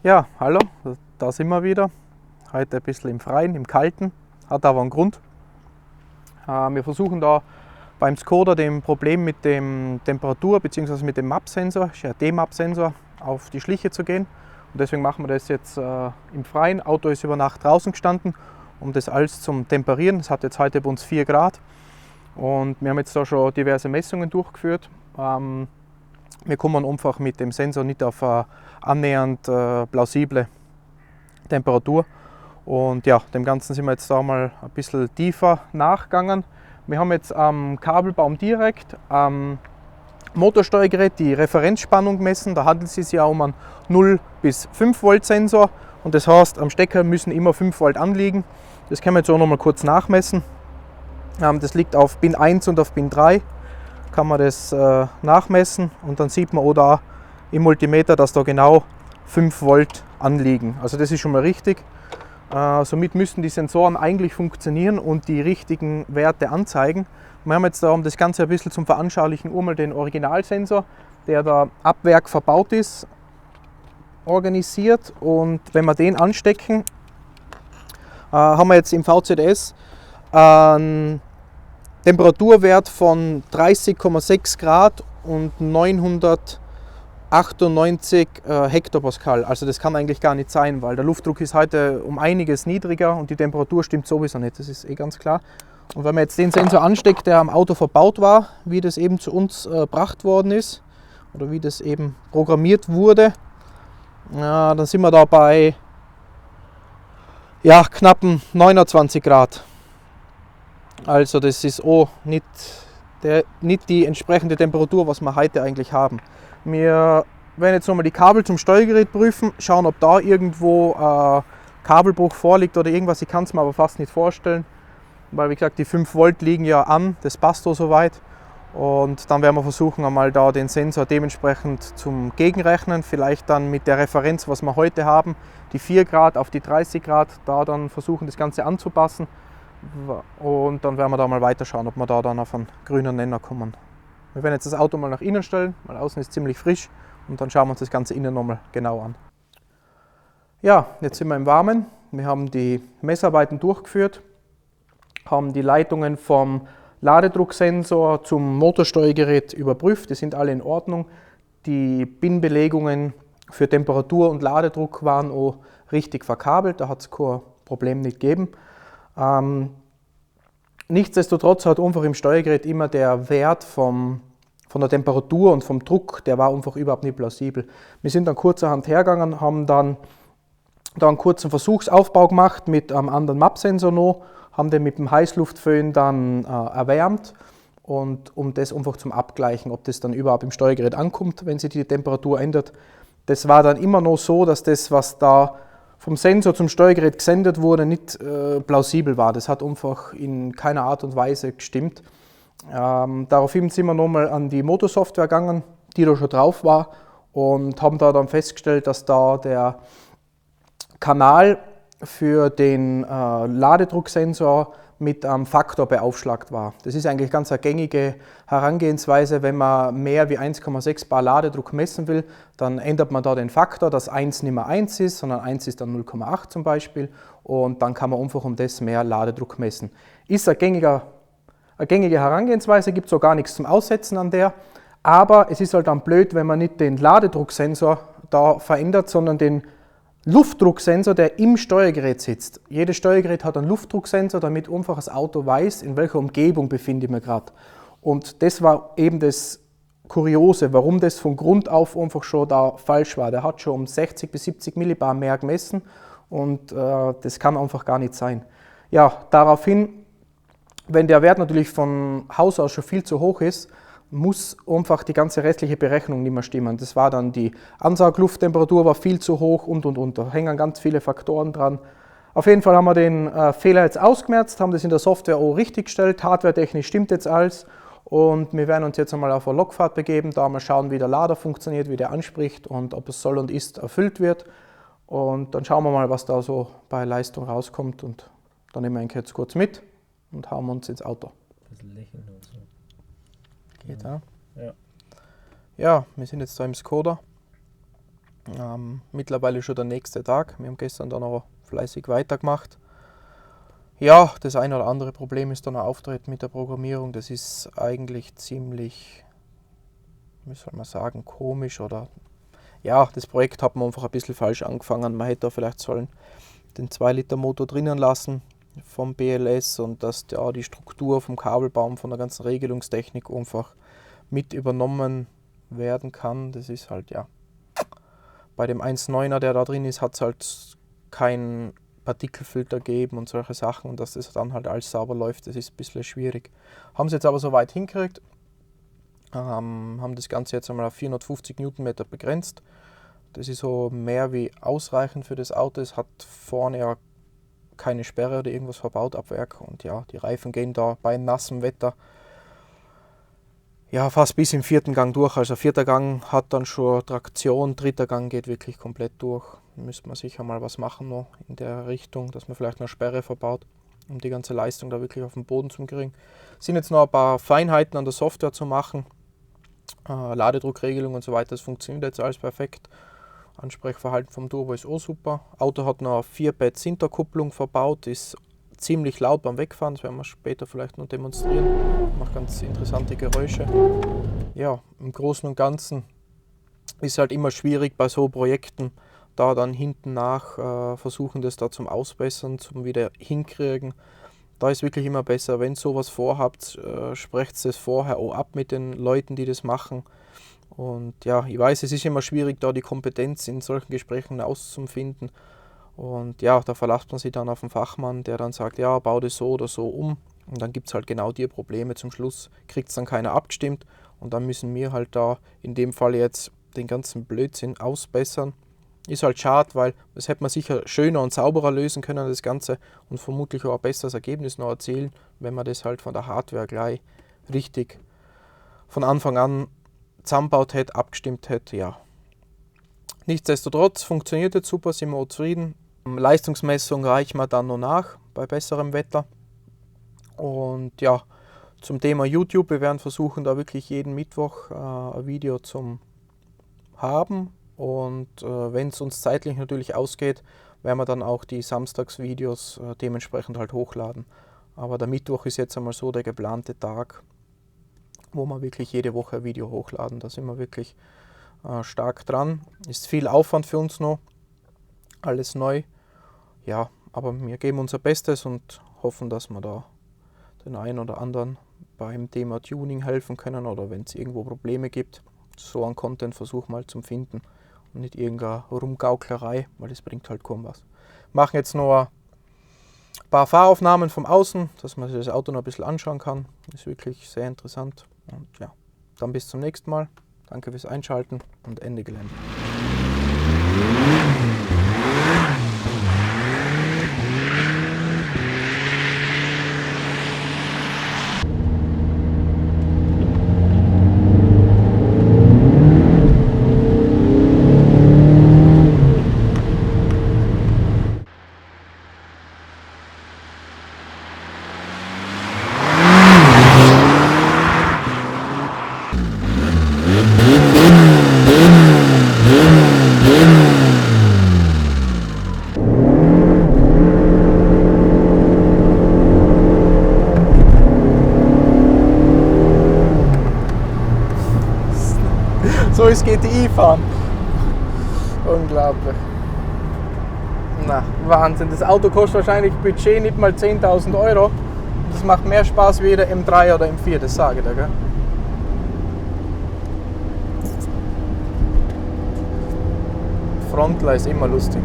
Ja, hallo, da sind wir wieder. Heute ein bisschen im Freien, im Kalten, hat aber einen Grund. Wir versuchen da beim Skoda dem Problem mit dem Temperatur- bzw. mit dem MAP-Sensor, ist ja ein D-MAP-Sensor, auf die Schliche zu gehen. Und deswegen machen wir das jetzt im Freien. Auto ist über Nacht draußen gestanden, um das alles zum Temperieren. Es hat jetzt heute bei uns 4 Grad und wir haben jetzt da schon diverse Messungen durchgeführt. Wir kommen einfach mit dem Sensor nicht auf eine annähernd plausible Temperatur. Und ja, dem Ganzen sind wir jetzt da mal ein bisschen tiefer nachgegangen. Wir haben jetzt am Kabelbaum direkt am Motorsteuergerät die Referenzspannung gemessen. Da handelt es sich ja um einen 0 bis 5 Volt Sensor. Und das heißt, am Stecker müssen immer 5 Volt anliegen. Das können wir jetzt auch noch mal kurz nachmessen. Das liegt auf Pin 1 und auf Pin 3. Kann man das nachmessen und dann sieht man auch da im Multimeter, dass da genau 5 Volt anliegen. Also das ist schon mal richtig. Somit müssen die Sensoren eigentlich funktionieren und die richtigen Werte anzeigen. Wir haben jetzt da, um das Ganze ein bisschen zum Veranschaulichen, einmal den Originalsensor, der da ab Werk verbaut ist, organisiert. Und wenn wir den anstecken, haben wir jetzt im VZS einen Temperaturwert von 30,6 Grad und 998 Hektopascal. Also das kann eigentlich gar nicht sein, weil der Luftdruck ist heute um einiges niedriger und die Temperatur stimmt sowieso nicht, das ist eh ganz klar. Und wenn man jetzt den Sensor ansteckt, der am Auto verbaut war, wie das eben zu uns gebracht worden ist oder wie das eben programmiert wurde, dann sind wir da bei knappen 29 Grad. Also das ist auch nicht die entsprechende Temperatur, was wir heute eigentlich haben. Wir werden jetzt nochmal die Kabel zum Steuergerät prüfen, schauen, ob da irgendwo Kabelbruch vorliegt oder irgendwas. Ich kann es mir aber fast nicht vorstellen, weil wie gesagt die 5 Volt liegen ja an, das passt auch soweit. Und dann werden wir versuchen, einmal da den Sensor dementsprechend zum Gegenrechnen, vielleicht dann mit der Referenz, was wir heute haben, die 4 Grad auf die 30 Grad, da dann versuchen das Ganze anzupassen. Und dann werden wir da mal weiterschauen, ob wir da dann auf einen grünen Nenner kommen. Wir werden jetzt das Auto mal nach innen stellen, weil außen ist ziemlich frisch und dann schauen wir uns das Ganze innen nochmal genau an. Ja, jetzt sind wir im Warmen. Wir haben die Messarbeiten durchgeführt, haben die Leitungen vom Ladedrucksensor zum Motorsteuergerät überprüft. Die sind alle in Ordnung. Die Pin-Belegungen für Temperatur und Ladedruck waren auch richtig verkabelt, da hat es kein Problem nicht gegeben. Nichtsdestotrotz hat einfach im Steuergerät immer der Wert von der Temperatur und vom Druck, der war einfach überhaupt nicht plausibel. Wir sind dann kurzerhand hergegangen, haben dann einen kurzen Versuchsaufbau gemacht mit einem anderen MAP-Sensor noch, haben den mit dem Heißluftföhn dann erwärmt und um das einfach zum Abgleichen, ob das dann überhaupt im Steuergerät ankommt, wenn sich die Temperatur ändert. Das war dann immer noch so, dass das, was da vom Sensor zum Steuergerät gesendet wurde, nicht plausibel war. Das hat einfach in keiner Art und Weise gestimmt. Daraufhin sind wir nochmal an die Motorsoftware gegangen, die da schon drauf war und haben da dann festgestellt, dass da der Kanal für den Ladedrucksensor mit einem Faktor beaufschlagt war. Das ist eigentlich ganz eine gängige Herangehensweise, wenn man mehr wie 1,6 bar Ladedruck messen will, dann ändert man da den Faktor, dass 1 nicht mehr 1 ist, sondern 1 ist dann 0,8 zum Beispiel und dann kann man einfach um das mehr Ladedruck messen. Ist eine gängige Herangehensweise, gibt es auch gar nichts zum Aussetzen an der, aber es ist halt dann blöd, wenn man nicht den Ladedrucksensor da verändert, sondern den Luftdrucksensor, der im Steuergerät sitzt. Jedes Steuergerät hat einen Luftdrucksensor, damit einfach das Auto weiß, in welcher Umgebung befinde ich mich gerade. Und das war eben das Kuriose, warum das von Grund auf einfach schon da falsch war. Der hat schon um 60 bis 70 Millibar mehr gemessen und das kann einfach gar nicht sein. Ja, daraufhin, wenn der Wert natürlich von Haus aus schon viel zu hoch ist, muss einfach die ganze restliche Berechnung nicht mehr stimmen. Das war dann die Ansauglufttemperatur war viel zu hoch und. Da hängen ganz viele Faktoren dran. Auf jeden Fall haben wir den Fehler jetzt ausgemerzt, haben das in der Software auch richtig gestellt. Hardwaretechnisch stimmt jetzt alles und wir werden uns jetzt einmal auf eine Logfahrt begeben, da mal schauen, wie der Lader funktioniert, wie der anspricht und ob es soll und ist erfüllt wird. Und dann schauen wir mal, was da so bei Leistung rauskommt und dann nehmen wir ihn jetzt kurz mit und hauen uns ins Auto. Ein bisschen lächeln und so. Geht auch. Ja. Ja, wir sind jetzt da im Skoda. Mittlerweile schon der nächste Tag. Wir haben gestern dann noch fleißig weitergemacht. Ja, das eine oder andere Problem ist dann auch auftreten mit der Programmierung. Das ist eigentlich ziemlich, wie soll man sagen, komisch oder ja, das Projekt hat man einfach ein bisschen falsch angefangen. Man hätte da vielleicht sollen den 2-Liter-Motor drinnen lassen vom BLS und dass da die Struktur vom Kabelbaum, von der ganzen Regelungstechnik einfach mit übernommen werden kann. Das ist halt, ja, bei dem 1.9er, der da drin ist, hat es halt keinen Partikelfilter gegeben und solche Sachen und dass das dann halt alles sauber läuft, das ist ein bisschen schwierig. Haben sie jetzt aber so weit hingekriegt, haben das Ganze jetzt einmal auf 450 Newtonmeter begrenzt. Das ist so mehr wie ausreichend für das Auto. Es hat vorne ja keine Sperre oder irgendwas verbaut ab Werk und ja, die Reifen gehen da bei nassem Wetter ja fast bis im 4. Gang durch. Also 4. Gang hat dann schon Traktion, 3. Gang geht wirklich komplett durch. Da müsste man sicher mal was machen noch in der Richtung, dass man vielleicht eine Sperre verbaut, um die ganze Leistung da wirklich auf den Boden zu kriegen. Es sind jetzt noch ein paar Feinheiten an der Software zu machen. Ladedruckregelung und so weiter, das funktioniert jetzt alles perfekt. Ansprechverhalten vom Turbo ist auch super. Auto hat noch eine 4-Pads-Hinterkupplung verbaut, ist ziemlich laut beim Wegfahren, das werden wir später vielleicht noch demonstrieren. Macht ganz interessante Geräusche. Ja, im Großen und Ganzen ist halt immer schwierig bei so Projekten, da dann hinten nach versuchen, das da zum Ausbessern, zum wieder hinkriegen. Da ist wirklich immer besser, wenn ihr sowas vorhabt, sprecht es vorher auch ab mit den Leuten, die das machen. Und ja, ich weiß, es ist immer schwierig, da die Kompetenz in solchen Gesprächen auszufinden. Und ja, da verlässt man sich dann auf den Fachmann, der dann sagt, ja, bau das so oder so um. Und dann gibt es halt genau die Probleme. Zum Schluss kriegt es dann keiner abgestimmt. Und dann müssen wir halt da in dem Fall jetzt den ganzen Blödsinn ausbessern. Ist halt schade, weil das hätte man sicher schöner und sauberer lösen können, das Ganze. Und vermutlich auch ein besseres Ergebnis noch erzielen, wenn man das halt von der Hardware gleich richtig von Anfang an zusammengebaut hätte, abgestimmt hätte, ja. Nichtsdestotrotz funktioniert jetzt super, sind wir auch zufrieden. Leistungsmessung reichen wir dann noch nach bei besserem Wetter. Und ja, zum Thema YouTube, wir werden versuchen, da wirklich jeden Mittwoch ein Video zum haben. Und wenn es uns zeitlich natürlich ausgeht, werden wir dann auch die Samstagsvideos dementsprechend halt hochladen. Aber der Mittwoch ist jetzt einmal so der geplante Tag, wo wir wirklich jede Woche ein Video hochladen. Da sind wir wirklich stark dran. Ist viel Aufwand für uns noch, alles neu. Ja, aber wir geben unser Bestes und hoffen, dass wir da den einen oder anderen beim Thema Tuning helfen können oder wenn es irgendwo Probleme gibt, so einen Content versuchen mal zu finden und nicht irgendeine Rumgauklerei, weil das bringt halt kaum was. Wir machen jetzt noch ein paar Fahraufnahmen vom Außen, dass man sich das Auto noch ein bisschen anschauen kann. Ist wirklich sehr interessant. Und ja, dann bis zum nächsten Mal. Danke fürs Einschalten und Ende Gelände. So ist GTI fahren. Unglaublich. Na, Wahnsinn. Das Auto kostet wahrscheinlich Budget nicht mal 10.000 Euro. Das macht mehr Spaß wie der M3 oder M4, das sage ich dir, gell? Frontler ist immer lustig.